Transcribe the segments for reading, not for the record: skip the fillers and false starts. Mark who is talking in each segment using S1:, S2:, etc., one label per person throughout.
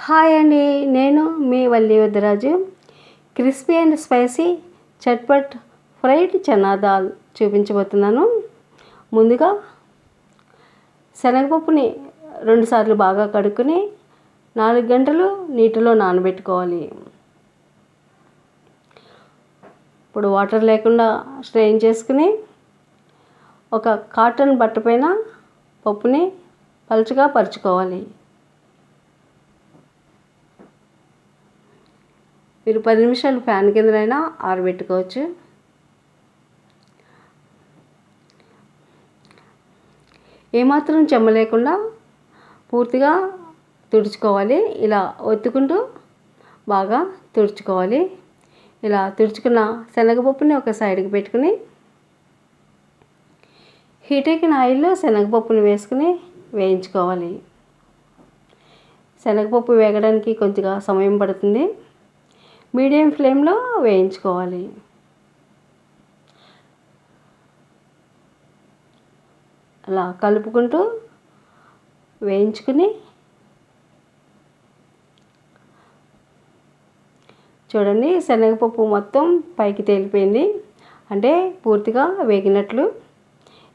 S1: Hi అండి, నేను మీ Valli Vadduraju. Crispy and spicy chatpat fried chana dal చూపించబోతున్నాను. ముందుగా శనగపప్పుని 2 సార్లు బాగా కడుక్కుని 4 గంటలు నీటిలో నానబెట్టుకోవాలి. ఇప్పుడు వాటర్ లేకుండా స్ట్రెయిన్ చేసుకుని ఒక కాటన్ బట్ట పైన పప్పుని పలుచగా పరుచుకోవాలి. మీరు 10 నిమిషాలు ఫ్యాన్ కిందనైనా ఆరబెట్టుకోవచ్చు. ఏమాత్రం చెమ్మ లేకుండా పూర్తిగా తుడుచుకోవాలి. ఇలా ఒత్తుకుంటూ బాగా తుడుచుకోవాలి. ఇలా తుడుచుకున్న శనగపప్పుని ఒక సైడ్కి పెట్టుకుని హీట్ ఎక్కిన ఆయిల్లో శనగపప్పుని వేసుకుని వేయించుకోవాలి. శనగపప్పు వేగడానికి కొద్దిగా సమయం పడుతుంది. మీడియం ఫ్లేమ్లో వేయించుకోవాలి. అలా కలుపుకుంటూ వేయించుకుని చూడండి, శనగపప్పు మొత్తం పైకి తేలిపోయింది, అంటే పూర్తిగా వేగినట్లు.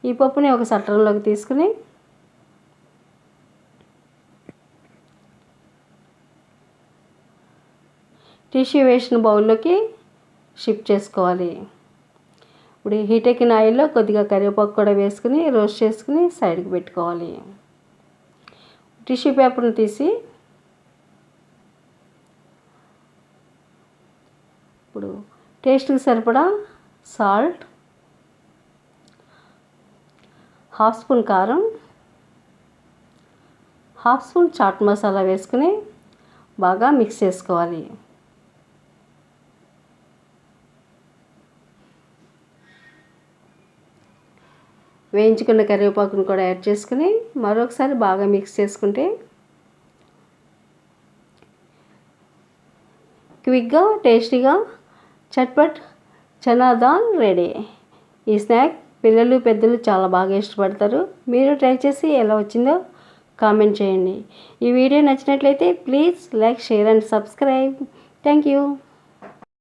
S1: ఈ పప్పుని ఒక సట్రంలోకి తీసుకుని టిష్యూ వేసిన బౌల్లోకి షిఫ్ట్ చేసుకోవాలి. ఇప్పుడు హీట్ ఎక్కిన ఆయిల్లో కొద్దిగా కరివేపాకు కూడా వేసుకుని రోస్ట్ చేసుకుని సైడ్కి పెట్టుకోవాలి. టిష్యూ పేపర్ని తీసి ఇప్పుడు టేస్ట్కి సరిపడా సాల్ట్, 1/2 స్పూన్ కారం, 1/2 స్పూన్ చాట్ మసాలా వేసుకుని బాగా మిక్స్ చేసుకోవాలి. వేయించుకున్న కరివేపాకును కూడా యాడ్ చేసుకుని మరొకసారి బాగా మిక్స్ చేసుకుంటే క్విక్గా టేస్టీగా చట్పట్ చనా దాల్ రెడీ. ఈ స్నాక్ పిల్లలు పెద్దలు చాలా బాగా ఇష్టపడతారు. మీరు ట్రై చేసి ఎలా వచ్చిందో కామెంట్ చేయండి. ఈ వీడియో నచ్చినట్లయితే please like, share and subscribe. Thank you.